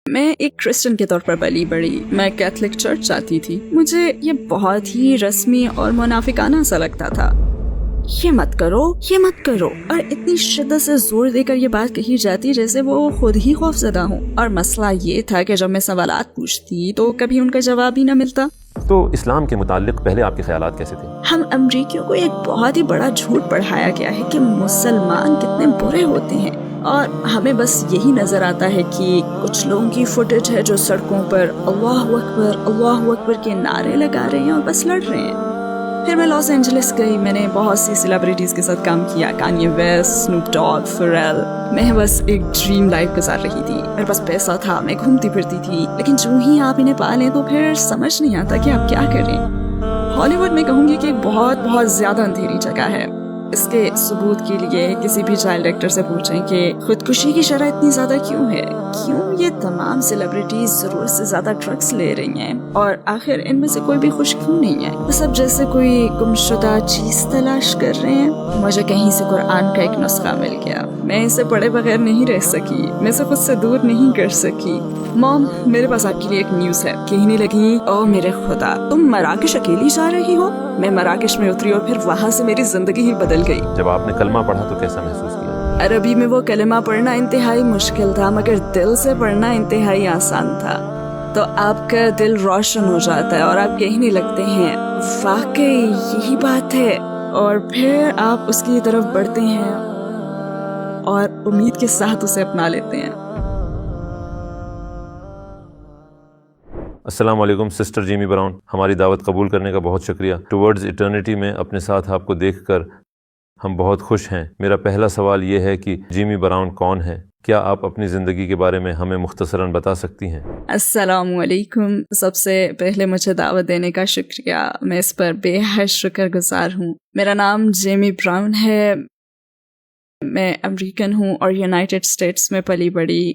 میں ایک کرسچن کے طور پر پلی بڑھی. میں کیتھولک چرچ جاتی تھی. مجھے یہ بہت ہی رسمی اور منافقانہ سا لگتا تھا. یہ مت کرو، یہ مت کرو، اور اتنی شدت سے زور دے کر یہ بات کہی جاتی جیسے وہ خود ہی خوف زدہ ہوں. اور مسئلہ یہ تھا کہ جب میں سوالات پوچھتی تو کبھی ان کا جواب ہی نہ ملتا. تو اسلام کے متعلق پہلے آپ کے خیالات کیسے تھے؟ ہم امریکیوں کو ایک بہت ہی بڑا جھوٹ پڑھایا گیا ہے کہ مسلمان کتنے برے ہوتے ہیں، اور ہمیں بس یہی نظر آتا ہے کہ کچھ لوگوں کی فوٹیج ہے جو سڑکوں پر اللہ اکبر کے نعرے لگا رہے ہیں اور بس لڑ رہے ہیں. پھر میں لاس اینجلس گئی. میں نے بہت سی سیلیبریٹیز کے ساتھ کام کیا، کانیے ویسٹ، اسنوپ ڈاگ، فیرل. میں بس ایک ڈریم لائف گزار رہی تھی. میرے پاس پیسہ تھا، میں گھومتی پھرتی تھی. لیکن جو ہی آپ انہیں پا لیں تو پھر سمجھ نہیں آتا کہ آپ کیا کریں. ہالی ووڈ میں کہوں گی کہ ایک بہت بہت زیادہ اندھیری جگہ ہے. اس کے ثبوت کے لیے کسی بھی چائلڈ ایکٹر سے پوچھیں کہ خودکشی کی شرح اتنی زیادہ کیوں ہے، کیوں یہ تمام سیلیبریٹیز ضرورت سے زیادہ ڈرگس لے رہی ہیں، اور آخر ان میں سے کوئی بھی خوش کیوں نہیں ہے. بس اب جیسے کوئی گمشدہ چیز تلاش کر رہے ہیں. مجھے کہیں سے قرآن کا ایک نسخہ مل گیا. میں اسے پڑھے بغیر نہیں رہ سکی، میں اسے خود سے دور نہیں کر سکی. مام، میرے پاس آپ کے لیے ایک نیوز ہے. کہنے لگی، او میرے خدا، تم مراکش اکیلی جا رہی ہو؟ میں مراکش میں اتری اور پھر وہاں سے میری زندگی ہی بدل گئی. جب آپ نے کلمہ پڑھا تو کیسا محسوس کیا؟ عربی میں وہ کلمہ پڑھنا انتہائی مشکل تھا، مگر دل سے پڑھنا انتہائی آسان تھا. تو آپ کا دل روشن ہو جاتا ہے اور آپ کہنے لگتے ہیں واقعی یہی بات ہے، اور پھر آپ اس کی طرف بڑھتے ہیں اور امید کے ساتھ اسے اپنا لیتے ہیں. السلام علیکم سسٹر جیمی براؤن، ہماری دعوت قبول کرنے کا بہت شکریہ. ٹورڈز ایٹرنیٹی میں اپنے ساتھ آپ کو دیکھ کر ہم بہت خوش ہیں. میرا پہلا سوال یہ ہے کہ جیمی براؤن کون ہے؟ کیا آپ اپنی زندگی کے بارے میں ہمیں مختصراً بتا سکتی ہیں؟ السلام علیکم. سب سے پہلے مجھے دعوت دینے کا شکریہ، میں اس پر بے حد شکر گزار ہوں. میرا نام جیمی براؤن ہے. میں امریکن ہوں اور یونائٹڈ اسٹیٹس میں پلی بڑھی.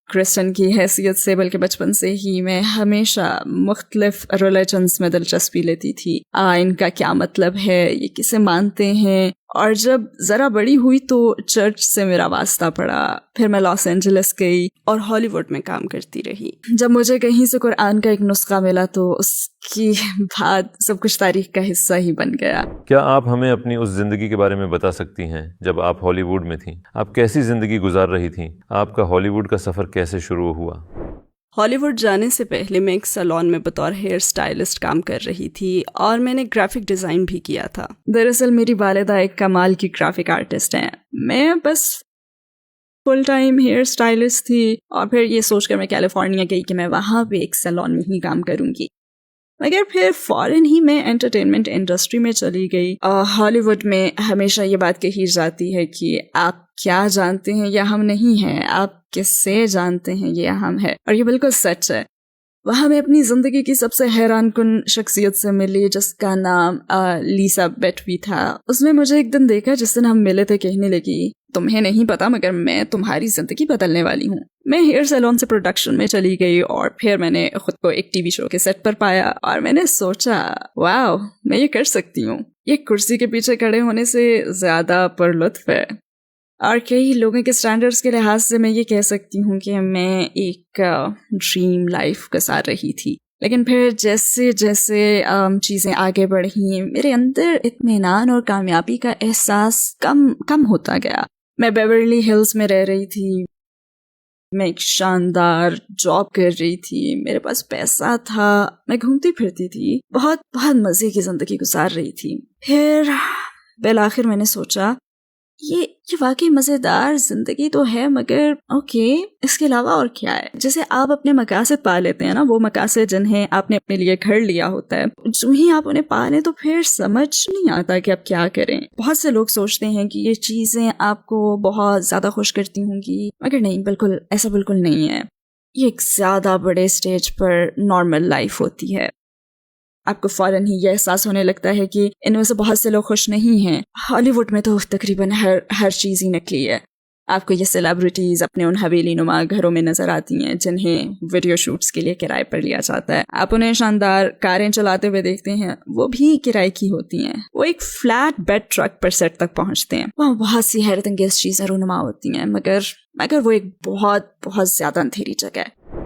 کرسچن کی حیثیت سے بلکہ بچپن سے ہی میں ہمیشہ مختلف ریلیجنز میں دلچسپی لیتی تھی. ان کا کیا مطلب ہے، یہ کسے مانتے ہیں، اور جب ذرا بڑی ہوئی تو چرچ سے میرا واسطہ پڑا. پھر میں لاس اینجلس گئی اور ہالی ووڈ میں کام کرتی رہی. جب مجھے کہیں سے قرآن کا ایک نسخہ ملا تو اس کی بعد سب کچھ تاریخ کا حصہ ہی بن گیا. کیا آپ ہمیں اپنی اس زندگی کے بارے میں بتا سکتی ہیں جب آپ ہالی ووڈ میں تھیں؟ آپ کیسی زندگی گزار رہی تھیں؟ آپ کا ہالی ووڈ کا سفر کیسے شروع ہوا؟ ہالی ووڈ جانے سے پہلے میں ایک سیلون میں بطور ہیئر سٹائلسٹ کام کر رہی تھی اور میں نے گرافک ڈیزائن بھی کیا تھا. دراصل میری والدہ ایک کمال کی گرافک آرٹسٹ ہیں. میں بس فل ٹائم ہیئر سٹائلسٹ تھی، اور پھر یہ سوچ کر میں کیلیفورنیا گئی کہ میں وہاں پہ ایک سیلون میں ہی کام کروں گی. مگر پھر فوراً ہی میں انٹرٹینمنٹ انڈسٹری میں چلی گئی. ہالی ووڈ میں ہمیشہ یہ بات کہی جاتی ہے کہ آپ کیا جانتے ہیں یہ اہم نہیں ہے، آپ کس سے جانتے ہیں یہ اہم ہے، اور یہ بالکل سچ ہے. وہاں میں اپنی زندگی کی سب سے حیران کن شخصیت سے ملی جس کا نام لیسا بیٹوی تھا. اس نے مجھے ایک دن دیکھا جس دن ہم ملے تھے. کہنے لگی، تمہیں نہیں پتا مگر میں تمہاری زندگی بدلنے والی ہوں. میں ہیئر سیلون سے پروڈکشن میں چلی گئی اور پھر میں نے خود کو ایک ٹی وی شو کے سیٹ پر پایا اور میں نے سوچا واو، میں یہ کر سکتی ہوں. یہ کرسی کے پیچھے کھڑے ہونے سے زیادہ پر لطف ہے. اور کئی لوگوں کے سٹینڈرڈز کے لحاظ سے میں یہ کہہ سکتی ہوں کہ میں ایک ڈریم لائف گزار رہی تھی. لیکن پھر جیسے جیسے چیزیں آگے بڑھیں میرے اندر اطمینان اور کامیابی کا احساس کم ہوتا گیا. میں بیورلی ہلز میں رہ رہی تھی، میں ایک شاندار جاب کر رہی تھی، میرے پاس پیسہ تھا، میں گھومتی پھرتی تھی، بہت بہت مزے کی زندگی گزار رہی تھی. پھر بالآخر میں نے سوچا یہ واقعی مزیدار زندگی تو ہے، مگر اوکے، اس کے علاوہ اور کیا ہے. جیسے آپ اپنے مقاصد پا لیتے ہیں نا، وہ مقاصد جنہیں آپ نے اپنے لیے گھڑ لیا ہوتا ہے، جو ہی آپ انہیں پا لیں تو پھر سمجھ نہیں آتا کہ آپ کیا کریں. بہت سے لوگ سوچتے ہیں کہ یہ چیزیں آپ کو بہت زیادہ خوش کرتی ہوں گی، مگر نہیں، بالکل ایسا بالکل نہیں ہے. یہ ایک زیادہ بڑے اسٹیج پر نارمل لائف ہوتی ہے. آپ کو فوراً ہی یہ احساس ہونے لگتا ہے کہ ان میں سے بہت سے لوگ خوش نہیں ہیں. ہالی ووڈ میں تو تقریباً ہر چیز ہی نکلی ہے. آپ کو یہ سیلیبریٹیز اپنے ان حویلی نما گھروں میں نظر آتی ہیں جنہیں ویڈیو شوٹس کے لیے کرائے پر لیا جاتا ہے. آپ انہیں شاندار کاریں چلاتے ہوئے دیکھتے ہیں، وہ بھی کرائے کی ہوتی ہیں. وہ ایک فلیٹ بیڈ ٹرک پر سیٹ تک پہنچتے ہیں. وہاں بہت سی حیرت انگیز چیزیں رونما ہوتی ہیں، مگر وہ ایک بہت بہت زیادہ اندھیری جگہ ہے.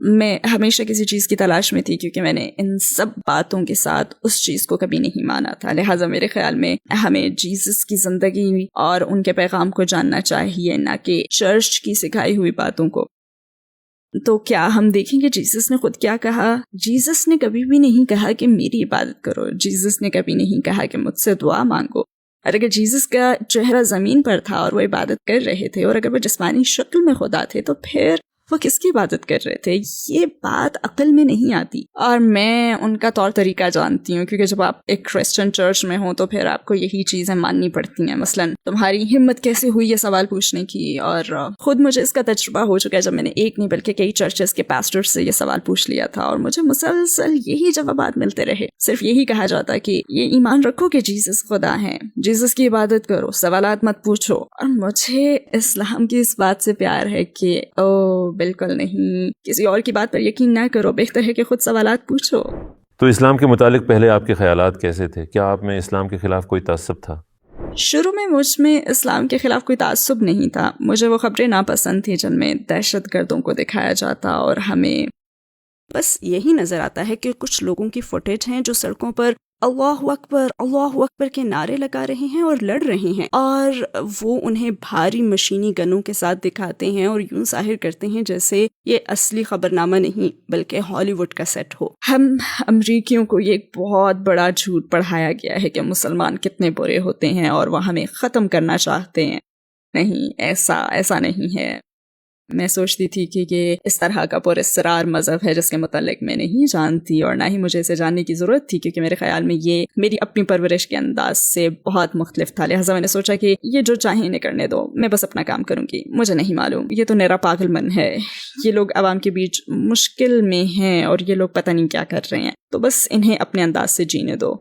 میں ہمیشہ کسی چیز کی تلاش میں تھی کیونکہ میں نے ان سب باتوں کے ساتھ اس چیز کو کبھی نہیں مانا تھا. لہٰذا میرے خیال میں ہمیں جیسس کی زندگی اور ان کے پیغام کو جاننا چاہیے، نہ کہ چرچ کی سکھائی ہوئی باتوں کو. تو کیا ہم دیکھیں کہ جیسس نے خود کیا کہا؟ جیسس نے کبھی بھی نہیں کہا کہ میری عبادت کرو. جیسس نے کبھی نہیں کہا کہ مجھ سے دعا مانگو. اور اگر جیسس کا چہرہ زمین پر تھا اور وہ عبادت کر رہے تھے، اور اگر وہ جسمانی شکل میں خدا تھے، تو پھر وہ کس کی عبادت کر رہے تھے؟ یہ بات عقل میں نہیں آتی. اور میں ان کا طور طریقہ جانتی ہوں، کیونکہ جب آپ ایک کرسچن چرچ میں ہوں تو پھر آپ کو یہی چیزیں ماننی پڑتی ہیں. مثلا تمہاری ہمت کیسے ہوئی یہ سوال پوچھنے کی؟ اور خود مجھے اس کا تجربہ ہو چکا ہے جب میں نے ایک نہیں بلکہ کئی چرچز کے پاسٹر سے یہ سوال پوچھ لیا تھا، اور مجھے مسلسل یہی جوابات ملتے رہے. صرف یہی کہا جاتا کہ یہ ایمان رکھو کہ جیسس خدا ہے، جیسس کی عبادت کرو، سوالات مت پوچھو. اور مجھے اسلام کی اس بات سے پیار ہے کہ بالکل نہیں، کسی اور کی بات پر یقین نہ کرو، بہتر ہے کہ خود سوالات پوچھو. تو اسلام کے متعلق پہلے آپ کے خیالات کیسے تھے؟ کیا آپ میں اسلام کے خلاف کوئی تعصب تھا؟ شروع میں مجھ میں اسلام کے خلاف کوئی تعصب نہیں تھا. مجھے وہ خبریں ناپسند تھیں جن میں دہشت گردوں کو دکھایا جاتا، اور ہمیں بس یہی نظر آتا ہے کہ کچھ لوگوں کی فوٹیج ہیں جو سڑکوں پر اللہ اکبر کے نعرے لگا رہے ہیں اور لڑ رہے ہیں، اور وہ انہیں بھاری مشینی گنوں کے ساتھ دکھاتے ہیں اور یوں ظاہر کرتے ہیں جیسے یہ اصلی خبرنامہ نہیں بلکہ ہالی ووڈ کا سیٹ ہو. ہم امریکیوں کو یہ ایک بہت بڑا جھوٹ پڑھایا گیا ہے کہ مسلمان کتنے برے ہوتے ہیں اور وہ ہمیں ختم کرنا چاہتے ہیں. نہیں، ایسا نہیں ہے. میں سوچتی تھی کہ یہ اس طرح کا پراسرار مذہب ہے جس کے متعلق میں نہیں جانتی، اور نہ ہی مجھے اسے جاننے کی ضرورت تھی، کیونکہ میرے خیال میں یہ میری اپنی پرورش کے انداز سے بہت مختلف تھا. لہٰذا میں نے سوچا کہ یہ جو چاہیں انہیں کرنے دو، میں بس اپنا کام کروں گی. مجھے نہیں معلوم، یہ تو میرا پاگل من ہے. یہ لوگ عوام کے بیچ مشکل میں ہیں اور یہ لوگ پتہ نہیں کیا کر رہے ہیں، تو بس انہیں اپنے انداز سے جینے دو.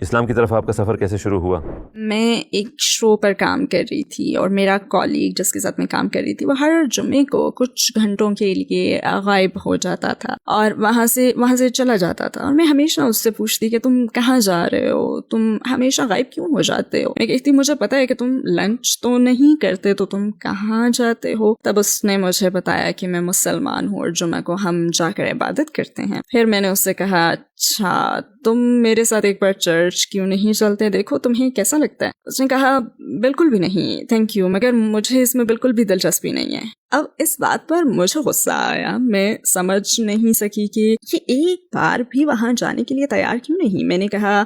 اسلام کی طرف آپ کا سفر کیسے شروع ہوا؟ میں ایک شو پر کام کر رہی تھی، اور میرا کالیگ جس کے ساتھ میں کام کر رہی تھی وہ ہر جمعے کو کچھ گھنٹوں کے لیے غائب ہو جاتا تھا اور وہاں سے چلا جاتا تھا. اور میں ہمیشہ اس سے پوچھتی کہ تم کہاں جا رہے ہو، تم ہمیشہ غائب کیوں ہو جاتے ہو؟ میں کہتی مجھے پتا ہے کہ تم لنچ تو نہیں کرتے، تو تم کہاں جاتے ہو؟ تب اس نے مجھے بتایا کہ میں مسلمان ہوں اور جمعہ کو ہم جا کر عبادت کرتے ہیں. پھر میں نے اس سے کہا اچھا تم میرے ساتھ ایک بار چرچ کیوں نہیں چلتے، دیکھو تمہیں کیسا لگتا ہے. اس نے کہا بالکل بھی نہیں تھینک یو، مگر مجھے اس میں بالکل بھی دلچسپی نہیں ہے. اب اس بات پر مجھے غصہ آیا. میں سمجھ نہیں سکی کہ یہ ایک بار بھی وہاں جانے کے لیے تیار کیوں نہیں. میں نے کہا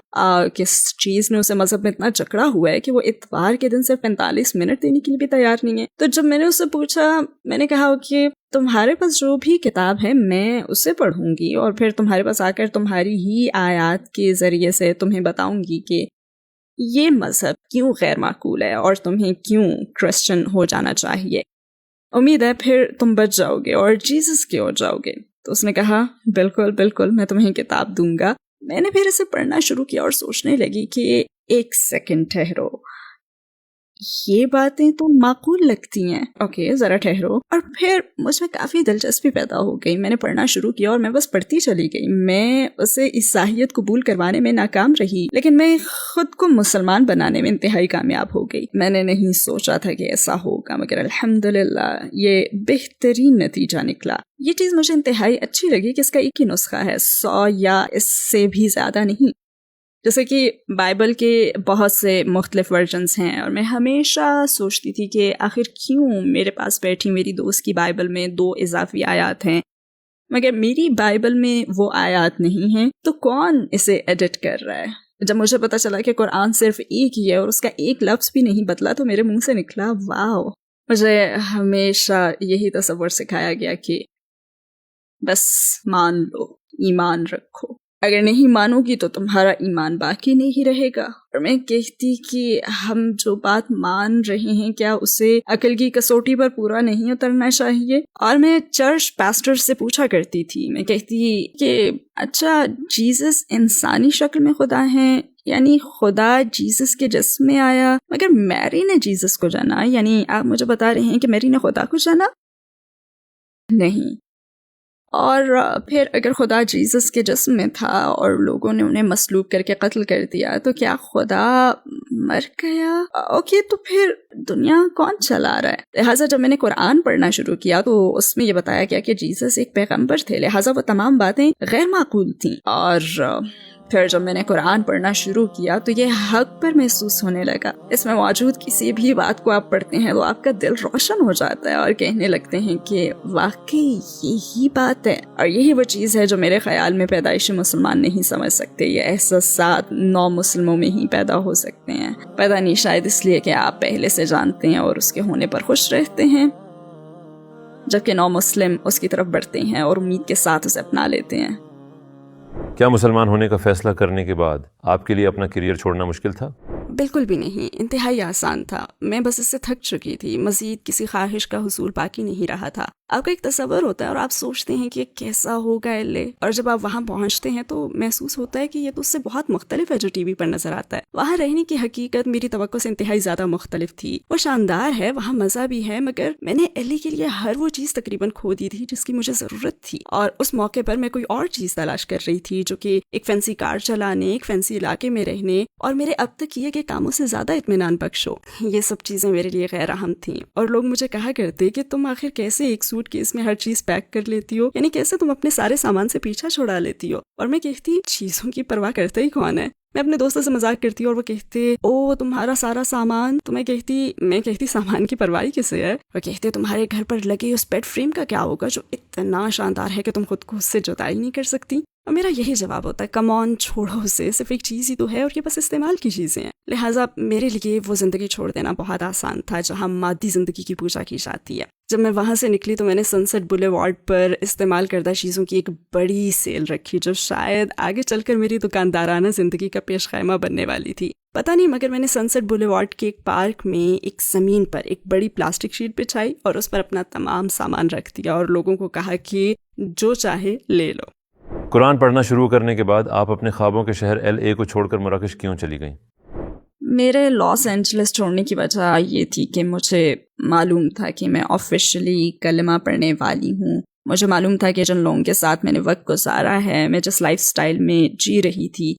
کس چیز نے اسے مذہب میں اتنا جکڑا ہوا ہے کہ وہ اتوار کے دن صرف 45 منٹ دینے کے لیے بھی تیار نہیں ہے. تو جب میں نے اس سے پوچھا، میں نے کہا کہ تمہارے پاس جو بھی کتاب ہے میں اسے پڑھوں گی اور پھر تمہارے پاس آ کر تمہاری ہی آیات کے ذریعے سے تمہیں بتاؤں گی کہ یہ مذہب کیوں غیر معقول ہے اور تمہیں کیوں کرسچن ہو جانا چاہیے. امید ہے پھر تم بچ جاؤ گے اور جیسس کے ہو جاؤ گے. تو اس نے کہا بالکل میں تمہیں کتاب دوں گا. میں نے پھر اسے پڑھنا شروع کیا اور سوچنے لگی کہ ایک سیکنڈ ٹھہرو، یہ باتیں تو معقول لگتی ہیں، اوکے ذرا ٹھہرو. اور پھر مجھ میں کافی دلچسپی پیدا ہو گئی. میں نے پڑھنا شروع کیا اور میں بس پڑھتی چلی گئی. میں اسے اس صلاحیت قبول کروانے میں ناکام رہی، لیکن میں خود کو مسلمان بنانے میں انتہائی کامیاب ہو گئی. میں نے نہیں سوچا تھا کہ ایسا ہوگا، مگر الحمدللہ یہ بہترین نتیجہ نکلا. یہ چیز مجھے انتہائی اچھی لگی کہ اس کا ایک ہی نسخہ ہے، 100 یا اس سے بھی زیادہ نہیں. جیسے کہ بائبل کے بہت سے مختلف ورژنز ہیں، اور میں ہمیشہ سوچتی تھی کہ آخر کیوں میرے پاس بیٹھی میری دوست کی بائبل میں 2 اضافی آیات ہیں مگر میری بائبل میں وہ آیات نہیں ہیں، تو کون اسے ایڈٹ کر رہا ہے؟ جب مجھے پتا چلا کہ قرآن صرف ایک ہی ہے اور اس کا ایک لفظ بھی نہیں بدلا تو میرے منہ سے نکلا واو. مجھے ہمیشہ یہی تصور سکھایا گیا کہ بس مان لو، ایمان رکھو، اگر نہیں مانو گی تو تمہارا ایمان باقی نہیں رہے گا. اور میں کہتی کہ ہم جو بات مان رہے ہیں کیا اسے عقل کی کسوٹی پر پورا نہیں اترنا چاہیے؟ اور میں چرچ پاسٹر سے پوچھا کرتی تھی، میں کہتی کہ اچھا جیسس انسانی شکل میں خدا ہیں، یعنی خدا جیسس کے جسم میں آیا، مگر میری نے جیسس کو جانا، یعنی آپ مجھے بتا رہے ہیں کہ میری نے خدا کو جانا؟ نہیں، اور پھر اگر خدا جیسس کے جسم میں تھا اور لوگوں نے انہیں مصلوب کر کے قتل کر دیا تو کیا خدا مر گیا؟ اوکے، تو پھر دنیا کون چلا رہا ہے؟ لہٰذا جب میں نے قرآن پڑھنا شروع کیا تو اس میں یہ بتایا گیا کہ جیسس ایک پیغمبر تھے، لہٰذا وہ تمام باتیں غیر معقول تھیں. اور پھر جب میں نے قرآن پڑھنا شروع کیا تو یہ حق پر محسوس ہونے لگا. اس میں موجود کسی بھی بات کو آپ پڑھتے ہیں تو آپ کا دل روشن ہو جاتا ہے اور کہنے لگتے ہیں کہ واقعی یہی بات ہے. اور یہی وہ چیز ہے جو میرے خیال میں پیدائشی مسلمان نہیں سمجھ سکتے. یہ احساسات نو مسلموں میں ہی پیدا ہو سکتے ہیں. پتہ نہیں، شاید اس لیے کہ آپ پہلے سے جانتے ہیں اور اس کے ہونے پر خوش رہتے ہیں، جبکہ نو مسلم اس کی طرف بڑھتے ہیں اور امید کے ساتھ اسے اپنا لیتے ہیں. کیا مسلمان ہونے کا فیصلہ کرنے کے بعد آپ کے لیے اپنا کیریئر چھوڑنا مشکل تھا؟ بالکل بھی نہیں، انتہائی آسان تھا. میں بس اس سے تھک چکی تھی. مزید کسی خواہش کا حصول باقی نہیں رہا تھا. آپ کا ایک تصور ہوتا ہے اور آپ سوچتے ہیں کہ کیسا ہوگا ایلے، اور جب آپ وہاں پہنچتے ہیں تو محسوس ہوتا ہے کہ یہ تو اس سے بہت مختلف ہے جو ٹی وی پر نظر آتا ہے. وہاں رہنے کی حقیقت میری توقع سے انتہائی زیادہ مختلف تھی. وہ شاندار ہے، وہاں مزہ بھی ہے، مگر میں نے ایلے کے لیے ہر وہ چیز تقریباً کھو دی تھی جس کی مجھے ضرورت تھی. اور اس موقع پر میں کوئی اور چیز تلاش کر رہی تھی جو کہ ایک فینسی کار چلانے، ایک فینسی علاقے میں رہنے اور میرے اب تک کیے گئے کاموں سے زیادہ اطمینان بخش ہو. یہ سب چیزیں میرے لیے غیر اہم تھیں. اور لوگ مجھے کہا کرتے کہ تم آخر کیسے ایک سوٹ کیس میں ہر چیز پیک کر لیتی ہو، یعنی کیسے تم اپنے سارے سامان سے پیچھا چھڑا لیتی ہو. اور میں کہتی چیزوں کی پرواہ کرتا ہی کون ہے. میں اپنے دوستوں سے مذاق کرتی ہوں اور وہ کہتے او تمہارا سارا سامان. تو میں کہتی سامان کی پرواہ کسے ہے؟ وہ کہتے تمہارے گھر پر لگے اس بیڈ فریم کا کیا ہوگا جو اتنا شاندار ہے کہ تم خود کو اس سے جدا ہی نہیں کر سکتی. اور میرا یہی جواب ہوتا ہے کم آن، چھوڑو اسے، صرف ایک چیز ہی تو ہے اور یہ بس استعمال کی چیزیں ہیں. لہٰذا میرے لیے وہ زندگی چھوڑ دینا بہت آسان تھا جہاں مادی زندگی کی پوجا کی جاتی ہے. جب میں وہاں سے نکلی تو میں نے سنسٹ بولے وارڈ پر استعمال کردہ چیزوں کی ایک بڑی سیل رکھی جو شاید آگے چل کر میری دکاندارانہ زندگی کا پیش خیمہ بننے والی تھی. پتہ نہیں، مگر میں نے سنسٹ بولے وارڈ کے ایک پارک میں ایک زمین پر ایک بڑی پلاسٹک شیٹ بچھائی اور اس پر اپنا تمام سامان رکھ دیا اور لوگوں کو کہا کہ جو چاہے لے لو. قرآن پڑھنا شروع کرنے کے بعد آپ اپنے خوابوں کے شہر ایل اے کو چھوڑ کر مراکش کیوں چلی گئیں؟ میرے لاس اینجلس چھوڑنے کی وجہ یہ تھی کہ مجھے معلوم تھا کہ میں آفیشلی کلمہ پڑھنے والی ہوں. مجھے معلوم تھا کہ جن لوگوں کے ساتھ میں نے وقت گزارا ہے، میں جس لائف سٹائل میں جی رہی تھی،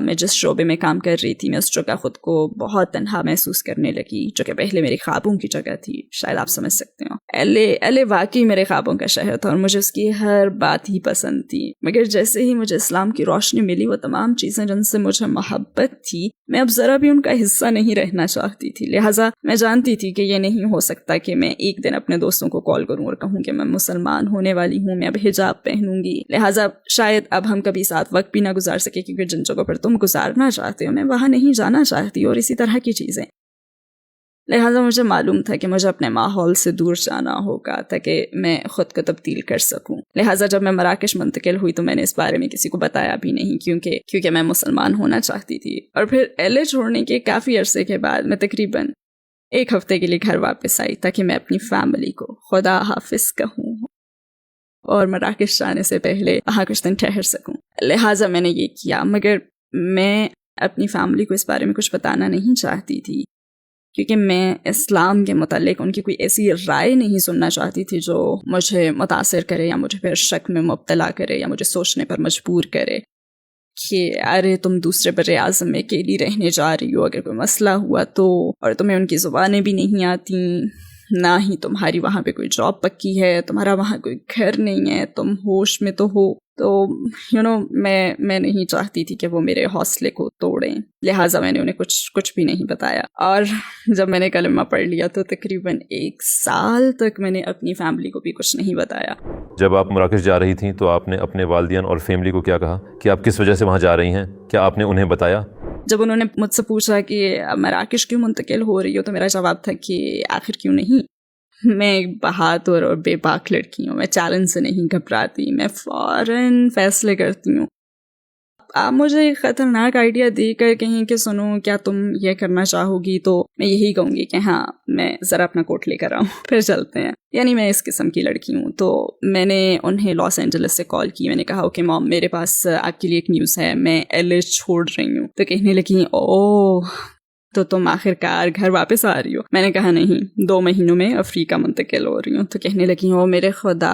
میں جس شعبے میں کام کر رہی تھی، میں اس جگہ خود کو بہت تنہا محسوس کرنے لگی، جو کہ پہلے میرے خوابوں کی جگہ تھی. شاید آپ سمجھ سکتے ہو. ایل اے واقعی میرے خوابوں کا شہر تھا اور مجھے اس کی ہر بات ہی پسند تھی. مگر جیسے ہی مجھے اسلام کی روشنی ملی، وہ تمام چیزیں جن سے مجھے محبت تھی، میں اب ذرا بھی ان کا حصہ نہیں رہنا چاہتی تھی. لہٰذا میں جانتی تھی کہ یہ نہیں ہو سکتا کہ میں ایک دن اپنے دوستوں کو کال کروں اور کہوں کہ میں مسلمان ہونے والی ہوں، میں اب حجاب پہنوں گی. لہٰذا شاید اب ہم کبھی ساتھ وقت بھی نہ گزار سکے، کیونکہ جن جگہوں پر تم گزارنا چاہتے ہو میں وہاں نہیں جانا چاہتی، اور اسی طرح کی چیزیں. لہٰذا مجھے معلوم تھا کہ مجھے اپنے ماحول سے دور جانا ہوگا تاکہ میں خود کو تبدیل کر سکوں. لہٰذا جب میں مراکش منتقل ہوئی تو میں نے اس بارے میں کسی کو بتایا بھی نہیں، کیونکہ میں مسلمان ہونا چاہتی تھی. اور پھر ایل اے چھوڑنے کے کافی عرصے کے بعد میں تقریباً 1 ہفتے کے لیے گھر واپس آئی تاکہ میں اپنی فیملی کو خدا حافظ کہوں اور مراکش جانے سے پہلے وہاں کچھ دن ٹھہر سکوں. لہٰذا میں نے یہ کیا، مگر میں اپنی فیملی کو اس بارے میں کچھ بتانا نہیں چاہتی تھی، کیونکہ میں اسلام کے متعلق ان کی کوئی ایسی رائے نہیں سننا چاہتی تھی جو مجھے متاثر کرے یا مجھے پھر شک میں مبتلا کرے یا مجھے سوچنے پر مجبور کرے کہ ارے تم دوسرے بر اعظم میں اکیلی رہنے جا رہی ہو، اگر کوئی مسئلہ ہوا تو، اور تمہیں ان کی زبانیں بھی نہیں آتی، نہ ہی تمہاری وہاں پہ کوئی جاب پکی ہے، تمہارا وہاں کوئی گھر نہیں ہے، تم ہوش میں تو ہو. تو میں نہیں چاہتی تھی کہ وہ میرے حوصلے کو توڑیں. لہٰذا میں نے انہیں کچھ بھی نہیں بتایا. اور جب میں نے کلمہ پڑھ لیا تو تقریباً 1 سال تک میں نے اپنی فیملی کو بھی کچھ نہیں بتایا. جب آپ مراکش جا رہی تھیں تو آپ نے اپنے والدین اور فیملی کو کیا کہا کہ آپ کس وجہ سے وہاں جا رہی ہیں؟ کیا آپ نے انہیں بتایا؟ جب انہوں نے مجھ سے پوچھا کہ مراکش کیوں منتقل ہو رہی ہو تو میرا جواب تھا کہ آخر کیوں نہیں. میں ایک بہادر اور بے باک لڑکی ہوں، میں چیلنج سے نہیں گھبراتی، میں فوراً فیصلے کرتی ہوں. آپ مجھے ایک خطرناک آئیڈیا دے کر کہیں کہ سنو کیا تم یہ کرنا چاہو گی، تو میں یہی کہوں گی کہ ہاں میں ذرا اپنا کوٹ لے کر آؤں پھر چلتے ہیں. یعنی میں اس قسم کی لڑکی ہوں. تو میں نے انہیں لاس اینجلس سے کال کی. میں نے کہا اوکے مام، میرے پاس آپ کے لیے ایک نیوز ہے، میں ایل اے چھوڑ رہی ہوں. تو کہنے لگی اوہ تو تم آخر کار گھر واپس آ رہی ہو؟ میں نے کہا نہیں، 2 مہینوں میں افریقہ منتقل ہو رہی ہوں. تو کہنے لگی او میرے خدا.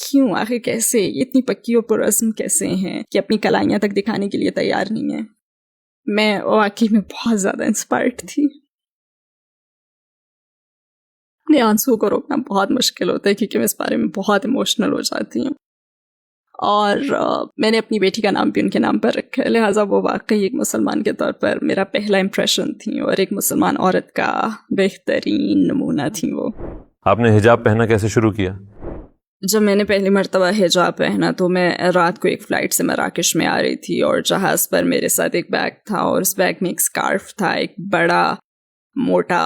کیوں آخر کیسے یہ اتنی پکی اور پرعزم کیسے ہیں کہ اپنی کلائیاں تک دکھانے کے لیے تیار نہیں ہیں. میں واقعی میں بہت زیادہ انسپائرڈ تھی. اپنے آنسو کو روکنا بہت مشکل ہوتا ہے کیونکہ میں اس بارے میں بہت ایموشنل ہو جاتی ہوں. اور میں نے اپنی بیٹی کا نام بھی ان کے نام پر رکھا ہے، لہٰذا وہ واقعی ایک مسلمان کے طور پر میرا پہلا امپریشن تھی اور ایک مسلمان عورت کا بہترین نمونہ تھی وہ. آپ نے حجاب پہننا کیسے شروع کیا؟ جب میں نے پہلی مرتبہ حجاب پہنا تو میں رات کو ایک فلائٹ سے مراکش میں آ رہی تھی اور جہاز پر میرے ساتھ ایک بیگ تھا اور اس بیگ میں ایک اسکارف تھا، ایک بڑا موٹا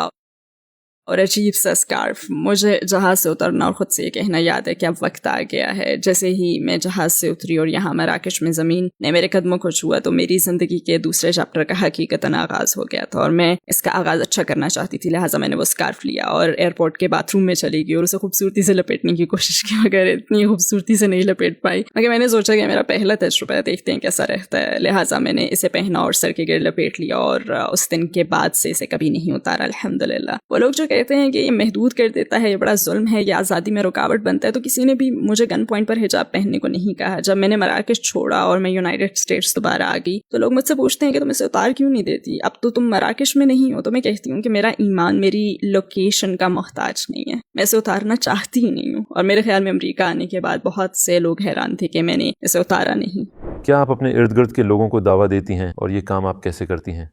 اور عجیب سا اسکارف. مجھے جہاز سے اترنا اور خود سے یہ کہنا یاد ہے کہ اب وقت آ گیا ہے. جیسے ہی میں جہاز سے اتری اور یہاں مراکش میں زمین نے میرے قدموں کو چھوا تو میری زندگی کے دوسرے چیپٹر کا حقیقتاً آغاز ہو گیا تھا اور میں اس کا آغاز اچھا کرنا چاہتی تھی. لہٰذا میں نے وہ اسکارف لیا اور ایئرپورٹ کے باتھ روم میں چلی گئی اور اسے خوبصورتی سے لپیٹنے کی کوشش کی، مگر اتنی خوبصورتی سے نہیں لپیٹ پائی. مگر میں نے سوچا کہ میرا پہلا تجربہ ہے، دیکھتے ہیں کیسا رہتا ہے. لہٰذا میں نے اسے پہنا اور سر کے گرد لپیٹ لیا اور اس دن کے بعد سے اسے کبھی نہیں اتارا الحمدللہ. وہ لوگ جو کہتے ہیں کہ یہ محدود کر دیتا ہے، یہ بڑا ظلم ہے، یہ آزادی میں رکاوٹ بنتا ہے، تو کسی نے بھی مجھے گن پوائنٹ پر حجاب پہننے کو نہیں کہا. جب میں نے مراکش چھوڑا اور میں یونائیٹڈ اسٹیٹس دوبارہ آ گئی تو لوگ مجھ سے پوچھتے ہیں کہ تم اسے اتار کیوں نہیں دیتی، اب تو تم مراکش میں نہیں ہو. تو میں کہتی ہوں کہ میرا ایمان میری لوکیشن کا محتاج نہیں ہے، میں اسے اتارنا چاہتی ہی نہیں ہوں. اور میرے خیال میں امریکہ آنے کے بعد بہت سے لوگ حیران تھے کہ میں نے اسے اتارا نہیں. کیا آپ اپنے ارد گرد کے لوگوں کو دعویٰ دیتی ہیں اور یہ کام آپ کیسے کرتی ہیں؟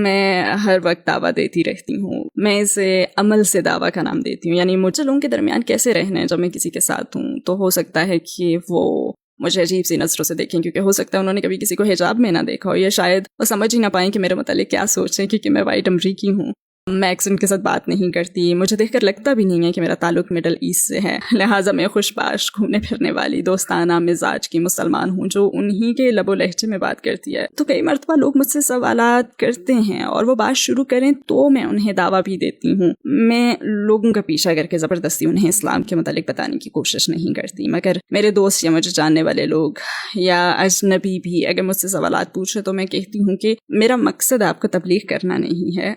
میں ہر وقت دعویٰ دیتی رہتی ہوں. میں اسے عمل سے دعویٰ کا نام دیتی ہوں. یعنی مجھے لوگوں کے درمیان کیسے رہنا ہے جب میں کسی کے ساتھ ہوں. تو ہو سکتا ہے کہ وہ مجھے عجیب سی نظروں سے دیکھیں کیونکہ ہو سکتا ہے انہوں نے کبھی کسی کو حجاب میں نہ دیکھا ہو، یا شاید وہ سمجھ ہی نہ پائیں کہ میرے متعلق کیا سوچیں کیونکہ میں وائٹ امریکی ہوں. میں ایکسنٹ کے ساتھ بات نہیں کرتی، مجھے دیکھ کر لگتا بھی نہیں ہے کہ میرا تعلق مڈل ایسٹ سے ہے. لہٰذا میں خوش باش گھومنے پھرنے والی دوستانہ مزاج کی مسلمان ہوں جو انہی کے لب و لہجے میں بات کرتی ہے. تو کئی مرتبہ لوگ مجھ سے سوالات کرتے ہیں اور وہ بات شروع کریں تو میں انہیں دعویٰ بھی دیتی ہوں. میں لوگوں کا پیچھا کر کے زبردستی انہیں اسلام کے متعلق بتانے کی کوشش نہیں کرتی. مگر میرے دوست یا مجھے جاننے والے لوگ یا اجنبی بھی اگر مجھ سے سوالات پوچھے تو میں کہتی ہوں کہ میرا مقصد آپ کو تبلیغ کرنا نہیں ہے،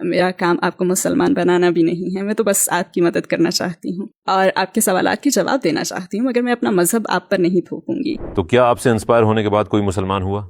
میرا کام آپ کو مسلمان بنانا بھی نہیں ہے. میں تو بس آپ کی مدد کرنا چاہتی ہوں اور آپ کے سوالات کے جواب دینا چاہتی ہوں، مگر میں اپنا مذہب آپ پر نہیں تھوپوں گی. تو کیا آپ سے انسپائر ہونے کے بعد کوئی مسلمان ہوا؟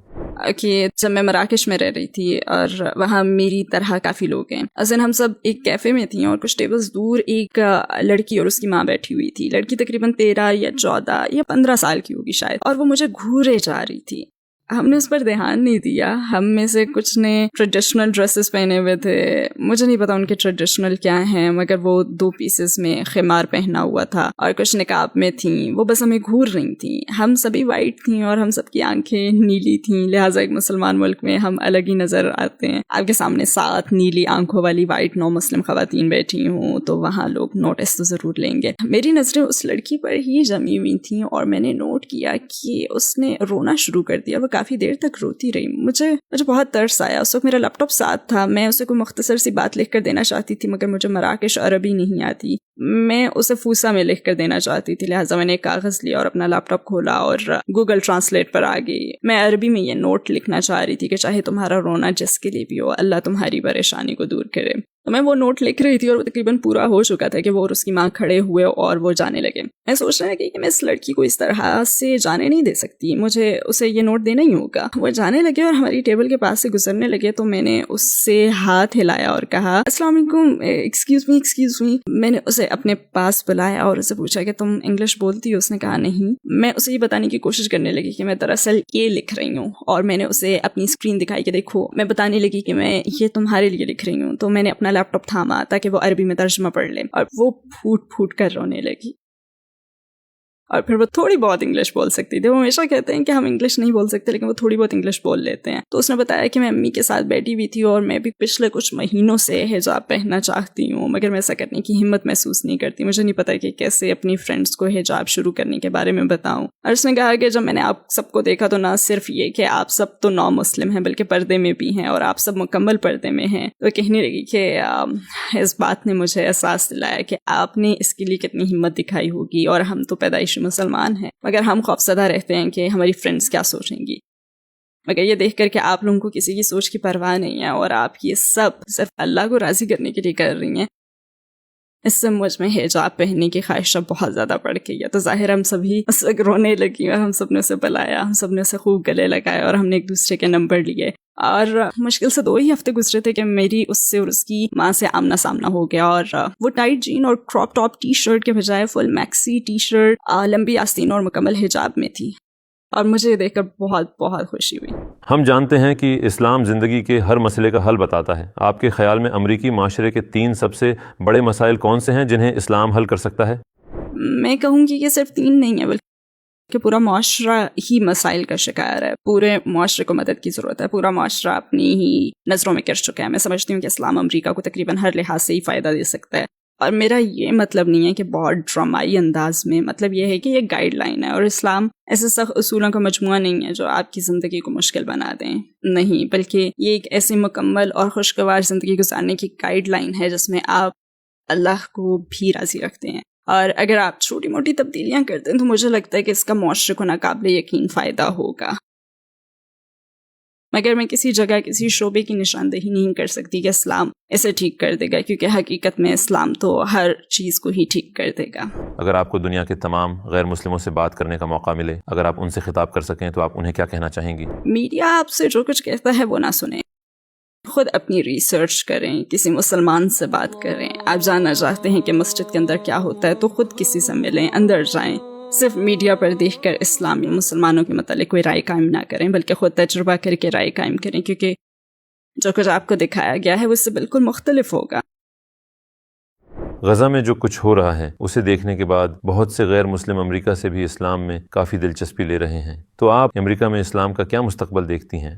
کہ جب میں مراکش میں رہ رہی تھی اور وہاں میری طرح کافی لوگ ہیں، اصل ہم سب ایک کیفے میں تھیں اور کچھ ٹیبلز دور ایک لڑکی اور اس کی ماں بیٹھی ہوئی تھی. لڑکی تقریباً 13 یا 14 یا 15 سال کی ہوگی شاید، اور وہ مجھے گھورے جا رہی تھی. ہم نے اس پر دھیان نہیں دیا. ہم میں سے کچھ نے ٹریڈیشنل ڈریسز پہنے ہوئے تھے، مجھے نہیں پتا ان کے ٹریڈیشنل کیا ہیں، مگر وہ 2 پیسز میں خمار پہنا ہوا تھا اور کچھ نقاب میں تھیں. وہ بس ہمیں گھور رہی تھیں. ہم سبھی وائٹ تھیں اور ہم سب کی آنکھیں نیلی تھیں، لہٰذا ایک مسلمان ملک میں ہم الگ ہی نظر آتے ہیں. آپ کے سامنے 7 نیلی آنکھوں والی وائٹ نو مسلم خواتین بیٹھی ہوں تو وہاں لوگ نوٹس تو ضرور لیں گے. میری نظریں اس لڑکی پر ہی جمی ہوئی تھیں اور میں نے نوٹ کیا کہ اس نے رونا شروع کر دیا. وہ کافی دیر تک روتی رہی. مجھے بہت ترس آیا. اس وقت میرا لیپ ٹاپ ساتھ تھا. میں اسے کوئی مختصر سی بات لکھ کر دینا چاہتی تھی مگر مجھے مراکش عربی نہیں آتی. میں اسے فوسا میں لکھ کر دینا چاہتی تھی. لہٰذا میں نے ایک کاغذ لیا اور اپنا لیپ ٹاپ کھولا اور گوگل ٹرانسلیٹ پر آ گئی. میں عربی میں یہ نوٹ لکھنا چاہ رہی تھی کہ چاہے تمہارا رونا جس کے لیے بھی ہو، اللہ تمہاری پریشانی کو دور کرے. تو میں وہ نوٹ لکھ رہی تھی اور وہ تقریباً پورا ہو چکا تھا کہ وہ اور اس کی ماں کھڑے ہوئے اور وہ جانے لگے. میں سوچنے لگی کہ میں اس لڑکی کو اس طرح سے جانے نہیں دے سکتی، مجھے اسے یہ نوٹ دینا ہی ہوگا. وہ جانے لگے اور ہماری ٹیبل کے پاس سے گزرنے لگے تو میں نے اس سے ہاتھ ہلایا اور کہا السلام علیکم، ایکسکیوز می. میں نے اسے اپنے پاس بلایا اور اسے پوچھا کہ تم انگلش بولتی ہو؟ اس نے کہا نہیں. میں اسے یہ بتانے کی کوشش کرنے لگی کہ میں دراصل یہ لکھ رہی ہوں اور میں نے اسے اپنی اسکرین دکھائی کہ دیکھو. میں بتانے لگی کہ میں یہ تمہارے لیے لکھ رہی ہوں. تو میں نے اپنا لیپ ٹاپ تھاما تاکہ وہ عربی میں ترجمہ پڑھ لے اور وہ پھوٹ پھوٹ کر رونے لگی. اور پھر وہ تھوڑی بہت انگلش بول سکتی تھی. وہ ہمیشہ کہتے ہیں کہ ہم انگلش نہیں بول سکتے لیکن وہ تھوڑی بہت انگلش بول لیتے ہیں. تو اس نے بتایا کہ میں امی کے ساتھ بیٹھی ہوئی تھی اور میں بھی پچھلے کچھ مہینوں سے حجاب پہننا چاہتی ہوں مگر میں ایسا کرنے کی ہمت محسوس نہیں کرتی. مجھے نہیں پتا کہ کیسے اپنی فرینڈس کو حجاب شروع کرنے کے بارے میں بتاؤں. اور اس نے کہا کہ جب میں نے آپ سب کو دیکھا تو نہ صرف یہ کہ آپ سب تو نو مسلم ہیں بلکہ پردے میں بھی ہیں اور آپ سب مکمل پردے میں ہیں. تو کہنے لگی کہ اس بات نے مجھے احساس دلایا کہ آپ نے اس کے لیے کتنی ہمت دکھائی ہوگی اور ہم تو پیدائشی مسلمان ہیں مگر ہم خوفزدہ رہتے ہیں کہ ہماری فرینڈس کیا سوچیں گی. مگر یہ دیکھ کر کہ آپ لوگوں کو کسی کی سوچ کی پرواہ نہیں ہے اور آپ یہ سب صرف اللہ کو راضی کرنے کے لیے کر رہی ہیں اس سے مجھ میں حجاب پہننے کی خواہش بہت زیادہ بڑھ گئی ہے. تو ظاہر ہم سبھی اس وقت رونے لگی اور ہم سب نے اسے بلایا, ہم سب نے اسے خوب گلے لگائے اور ہم نے ایک دوسرے کے نمبر لیے. اور مشکل سے 2 ہی ہفتے گزرے تھے کہ میری اس سے اور اس کی ماں سے آمنا سامنا ہو گیا. اور وہ ٹائٹ جین اور کراپ ٹاپ ٹی شرٹ کے بجائے فل میکسی ٹی شرٹ لمبی آستین اور مکمل حجاب میں تھی, اور مجھے دیکھ کر بہت بہت خوشی ہوئی. ہم جانتے ہیں کہ اسلام زندگی کے ہر مسئلے کا حل بتاتا ہے. آپ کے خیال میں امریکی معاشرے کے 3 سب سے بڑے مسائل کون سے ہیں جنہیں اسلام حل کر سکتا ہے؟ میں کہوں گی کہ صرف 3 نہیں ہے, بلکہ پورا معاشرہ ہی مسائل کا شکار ہے. پورے معاشرے کو مدد کی ضرورت ہے. پورا معاشرہ اپنی ہی نظروں میں گر چکا ہے. میں سمجھتی ہوں کہ اسلام امریکہ کو تقریباً ہر لحاظ سے ہی فائدہ دے سکتا ہے. اور میرا یہ مطلب نہیں ہے کہ بہت ڈرامائی انداز میں, مطلب یہ ہے کہ یہ گائیڈ لائن ہے, اور اسلام ایسے سخت اصولوں کا مجموعہ نہیں ہے جو آپ کی زندگی کو مشکل بنا دیں. نہیں, بلکہ یہ ایک ایسی مکمل اور خوشگوار زندگی گزارنے کی گائیڈ لائن ہے جس میں آپ اللہ کو بھی راضی رکھتے ہیں. اور اگر آپ چھوٹی موٹی تبدیلیاں کرتے ہیں تو مجھے لگتا ہے کہ اس کا معاشرے کو ناقابل یقین فائدہ ہوگا. مگر میں کسی جگہ کسی شعبے کی نشاندہی نہیں کر سکتی کہ اسلام اسے ٹھیک کر دے گا, کیونکہ حقیقت میں اسلام تو ہر چیز کو ہی ٹھیک کر دے گا. اگر آپ کو دنیا کے تمام غیر مسلموں سے بات کرنے کا موقع ملے, اگر آپ ان سے خطاب کر سکیں تو آپ انہیں کیا کہنا چاہیں گی؟ میڈیا آپ سے جو کچھ کہتا ہے وہ نہ سنیں, خود اپنی ریسرچ کریں, کسی مسلمان سے بات کریں. آپ جاننا چاہتے ہیں کہ مسجد کے اندر کیا ہوتا ہے تو خود کسی سے ملیں, اندر جائیں. صرف میڈیا پر دیکھ کر اسلامی مسلمانوں کے متعلق کوئی رائے قائم نہ کریں, بلکہ خود تجربہ کر کے رائے قائم کریں, کیونکہ جو کچھ آپ کو دکھایا گیا ہے وہ اس سے بالکل مختلف ہوگا. غزہ میں جو کچھ ہو رہا ہے اسے دیکھنے کے بعد بہت سے غیر مسلم امریکہ سے بھی اسلام میں کافی دلچسپی لے رہے ہیں. تو آپ امریکہ میں اسلام کا کیا مستقبل دیکھتی ہیں؟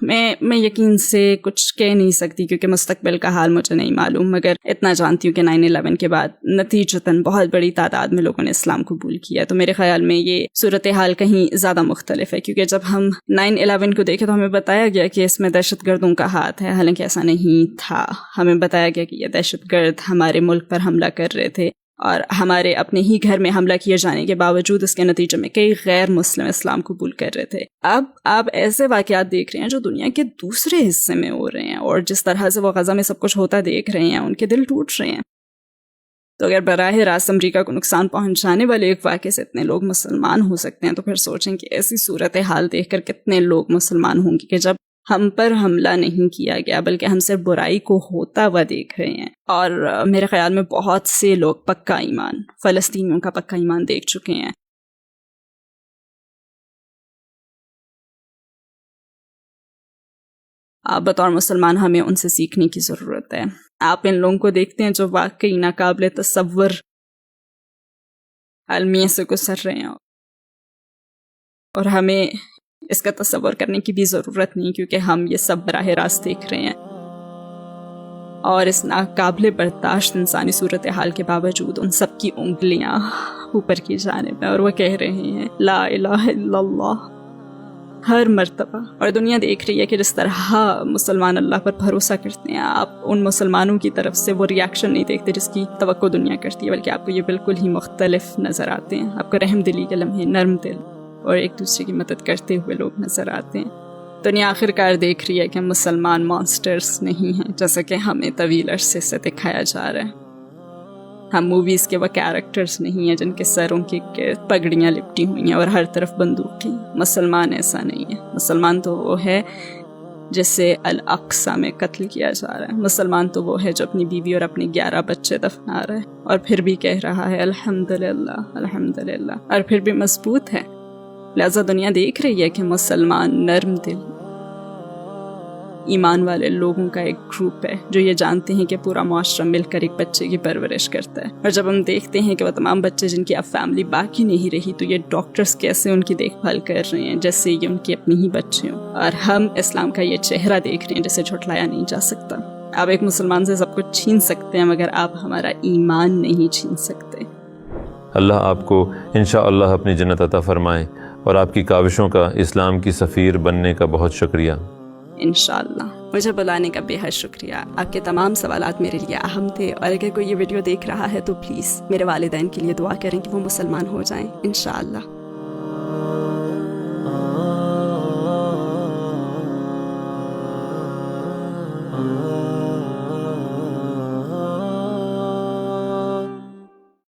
میں یقین سے کچھ کہہ نہیں سکتی کیونکہ مستقبل کا حال مجھے نہیں معلوم, مگر اتنا جانتی ہوں کہ 9/11 کے بعد نتیجتاً بہت بڑی تعداد میں لوگوں نے اسلام قبول کیا. تو میرے خیال میں یہ صورتحال کہیں زیادہ مختلف ہے, کیونکہ جب ہم 9/11 کو دیکھے تو ہمیں بتایا گیا کہ اس میں دہشت گردوں کا ہاتھ ہے, حالانکہ ایسا نہیں تھا. ہمیں بتایا گیا کہ یہ دہشت گرد ہمارے ملک پر حملہ کر رہے تھے, اور ہمارے اپنے ہی گھر میں حملہ کیے جانے کے باوجود اس کے نتیجے میں کئی غیر مسلم اسلام قبول کر رہے تھے. اب آپ ایسے واقعات دیکھ رہے ہیں جو دنیا کے دوسرے حصے میں ہو رہے ہیں, اور جس طرح سے وہ غزہ میں سب کچھ ہوتا دیکھ رہے ہیں ان کے دل ٹوٹ رہے ہیں. تو اگر براہ راست امریکہ کو نقصان پہنچانے والے ایک واقعے سے اتنے لوگ مسلمان ہو سکتے ہیں, تو پھر سوچیں کہ ایسی صورتحال دیکھ کر کتنے لوگ مسلمان ہوں گے کہ جب ہم پر حملہ نہیں کیا گیا بلکہ ہم سے برائی کو ہوتا ہوا دیکھ رہے ہیں. اور میرے خیال میں بہت سے لوگ پکا ایمان, فلسطینیوں کا پکا ایمان دیکھ چکے ہیں. آپ بطور مسلمان ہمیں ان سے سیکھنے کی ضرورت ہے. آپ ان لوگوں کو دیکھتے ہیں جو واقعی ناقابل تصور المیہ سے گزر رہے ہیں, اور ہمیں اس کا تصور کرنے کی بھی ضرورت نہیں, کیونکہ ہم یہ سب براہ راست دیکھ رہے ہیں. اور اس ناقابل برداشت انسانی صورتحال کے باوجود ان سب کی انگلیاں اوپر کی جانب ہیں, اور وہ کہہ رہے ہیں لا الہ الا اللہ ہر مرتبہ. اور دنیا دیکھ رہی ہے کہ جس طرح مسلمان اللہ پر بھروسہ کرتے ہیں, آپ ان مسلمانوں کی طرف سے وہ ریاکشن نہیں دیکھتے جس کی توقع دنیا کرتی ہے, بلکہ آپ کو یہ بالکل ہی مختلف نظر آتے ہیں. آپ کو رحم دلی کے لمحے, نرم دل اور ایک دوسرے کی مدد کرتے ہوئے لوگ نظر آتے ہیں. دنیا آخر کار دیکھ رہی ہے کہ مسلمان مانسٹرز نہیں ہیں جیسا کہ ہمیں طویل عرصے سے دکھایا جا رہا ہے. ہم موویز کے وہ کیریکٹرز نہیں ہیں جن کے سروں کے گرد پگڑیاں لپٹی ہوئی ہیں اور ہر طرف بندوقیں. مسلمان ایسا نہیں ہے. مسلمان تو وہ ہے جسے الاقصی میں قتل کیا جا رہا ہے. مسلمان تو وہ ہے جو اپنی بیوی اور اپنے 11 بچے دفنا رہا ہے اور پھر بھی کہہ رہا ہے الحمدللہ الحمدللہ, اور پھر بھی مضبوط ہے. لہذا دنیا دیکھ رہی ہے کہ مسلمان نرم دل ایمان والے لوگوں کا ایک گروپ ہے جو یہ جانتے ہیں کہ پورا معاشرہ مل کر ایک بچے کی پرورش کرتا ہے. اور جب ہم دیکھتے ہیں کہ وہ تمام بچے جن کی اب فیملی باقی نہیں رہی, تو یہ ڈاکٹرز کیسے ان کی دیکھ بھال کر رہے ہیں جیسے یہ ان کی اپنی ہی بچے ہوں. اور ہم اسلام کا یہ چہرہ دیکھ رہے ہیں جسے جھٹلایا نہیں جا سکتا. آپ ایک مسلمان سے سب کچھ چھین سکتے ہیں مگر آپ ہمارا ایمان نہیں چھین سکتے. اللہ آپ کو انشاءاللہ اپنی جنت عطا فرمائے, اور آپ کی کاوشوں کا اسلام کی سفیر بننے کا بہت شکریہ. انشاءاللہ. مجھے بلانے کا بے حد شکریہ. آپ کے تمام سوالات میرے لیے اہم تھے, اور اگر کوئی یہ ویڈیو دیکھ رہا ہے تو پلیز میرے والدین کے لیے دعا کریں کہ وہ مسلمان ہو جائیں انشاءاللہ.